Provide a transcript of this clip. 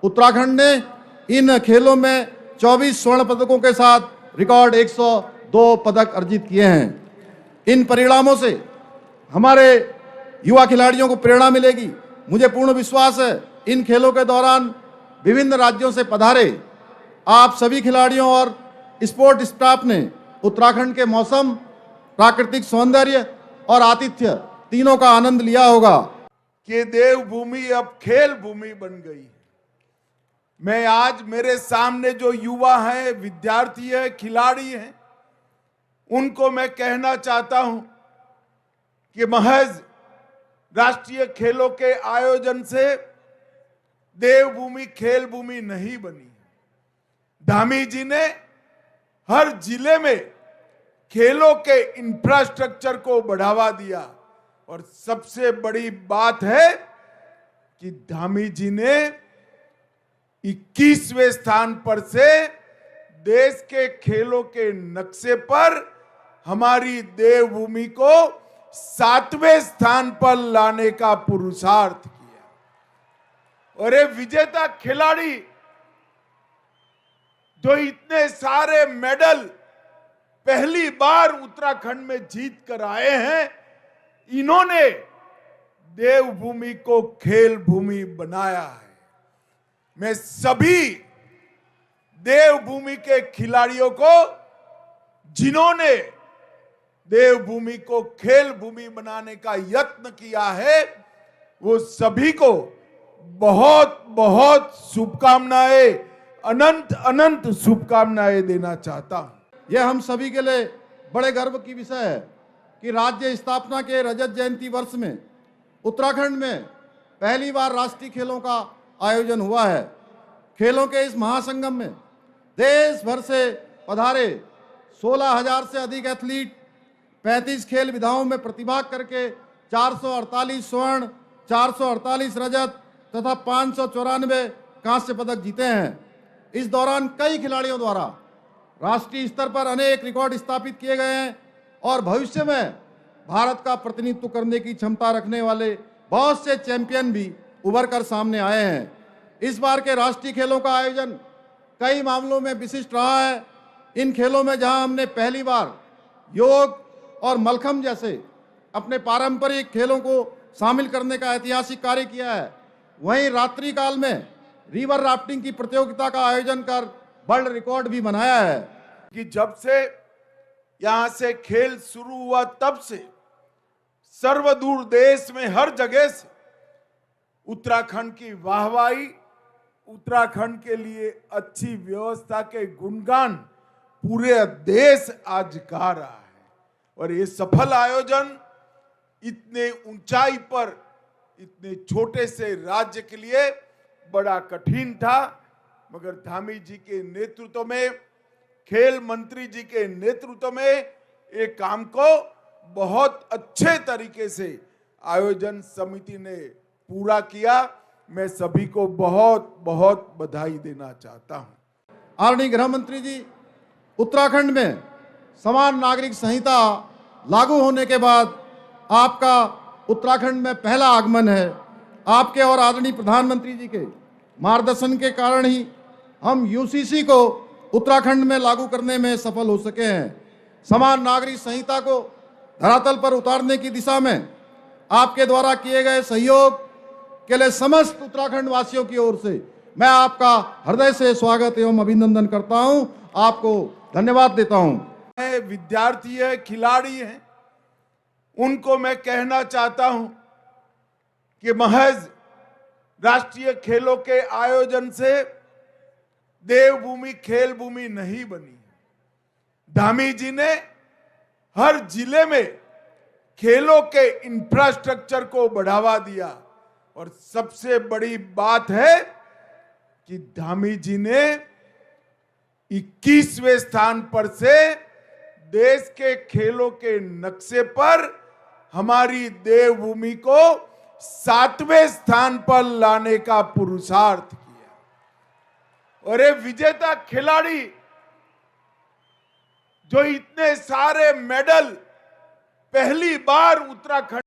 उत्तराखंड ने इन खेलों में 24 स्वर्ण पदकों के साथ रिकॉर्ड 102 पदक अर्जित किए हैं। इन परिणामों से हमारे युवा खिलाड़ियों को प्रेरणा मिलेगी। मुझे पूर्ण विश्वास है इन खेलों के दौरान विभिन्न राज्यों से पधारे आप सभी खिलाड़ियों और स्पोर्ट स्टाफ ने उत्तराखंड के मौसम, प्राकृतिक सौंदर्य और आतिथ्य तीनों का आनंद लिया होगा। कि देवभूमि अब खेल भूमि बन गई। मैं आज मेरे सामने जो युवा हैं, विद्यार्थी हैं, खिलाड़ी हैं, उनको मैं कहना चाहता हूं कि महज राष्ट्रीय खेलों के आयोजन से देवभूमि खेल भूमि नहीं बनी। धामी जी ने हर जिले में खेलों के इंफ्रास्ट्रक्चर को बढ़ावा दिया और सबसे बड़ी बात है कि धामी जी ने 21वें स्थान पर से देश के खेलों के नक्शे पर हमारी देवभूमि को 7वें स्थान पर लाने का पुरुषार्थ किया। और ये विजेता खिलाड़ी जो इतने सारे मेडल पहली बार उत्तराखंड में जीत कर आए हैं, इन्होंने देवभूमि को खेल भूमि बनाया है। मैं सभी देवभूमि के खिलाड़ियों को, जिन्होंने देवभूमि को खेल भूमि बनाने का यत्न किया है, वो सभी को बहुत बहुत शुभकामनाएं, अनंत अनंत शुभकामनाएं देना चाहता हूं। यह हम सभी के लिए बड़े गर्व की विषय है कि राज्य स्थापना के रजत जयंती वर्ष में उत्तराखंड में पहली बार राष्ट्रीय खेलों का आयोजन हुआ है। खेलों के इस महासंगम में देश भर से पधारे 16,000 से अधिक एथलीट 35 खेल विधाओं में प्रतिभाग करके 448 स्वर्ण, 448 रजत तथा 594 कांस्य पदक जीते हैं। इस दौरान कई खिलाड़ियों द्वारा राष्ट्रीय स्तर पर अनेक रिकॉर्ड स्थापित किए गए हैं और भविष्य में भारत का प्रतिनिधित्व करने की क्षमता रखने वाले बहुत से चैंपियन भी उभर कर सामने आए हैं। इस बार के राष्ट्रीय खेलों का आयोजन कई मामलों में विशिष्ट रहा है। इन खेलों में जहां हमने पहली बार योग और मलखम्ब जैसे अपने पारंपरिक खेलों को शामिल करने का ऐतिहासिक कार्य किया है, वहीं रात्रि काल में रिवर राफ्टिंग की प्रतियोगिता का आयोजन कर वर्ल्ड रिकॉर्ड भी बनाया है। कि जब से यहां से खेल शुरू हुआ तब से सर्वदूर देश में हर जगह से उत्तराखंड की वाहवाही, उत्तराखंड के लिए अच्छी व्यवस्था के गुणगान पूरे देश आज गा रहा है। और ये सफल आयोजन इतने ऊंचाई पर, इतने छोटे से राज्य के लिए बड़ा कठिन था, मगर धामी जी के नेतृत्व में, खेल मंत्री जी के नेतृत्व में एक काम को बहुत अच्छे तरीके से आयोजन समिति ने पूरा किया। मैं सभी को बहुत बहुत बधाई देना चाहता हूं। आदरणीय गृह मंत्री जी, उत्तराखंड में समान नागरिक संहिता लागू होने के बाद आपका उत्तराखंड में पहला आगमन है। आपके और आदरणीय प्रधानमंत्री जी के मार्गदर्शन के कारण ही हम यूसीसी को उत्तराखंड में लागू करने में सफल हो सके हैं। समान नागरिक संहिता को धरातल पर उतारने की दिशा में आपके द्वारा किए गए सहयोग के लिए समस्त उत्तराखंड वासियों की ओर से मैं आपका हृदय से स्वागत एवं अभिनंदन करता हूं, आपको धन्यवाद देता हूं। विद्यार्थी है, खिलाड़ी हैं, उनको मैं कहना चाहता हूं कि महज राष्ट्रीय खेलों के आयोजन से देवभूमि खेल भूमि नहीं बनी। धामी जी ने हर जिले में खेलों के इंफ्रास्ट्रक्चर को बढ़ावा दिया और सबसे बड़ी बात है कि धामी जी ने 21वें स्थान पर से देश के खेलों के नक्शे पर हमारी देवभूमि को 7वें स्थान पर लाने का पुरुषार्थ किया। और ये विजेता खिलाड़ी जो इतने सारे मेडल पहली बार उत्तराखंड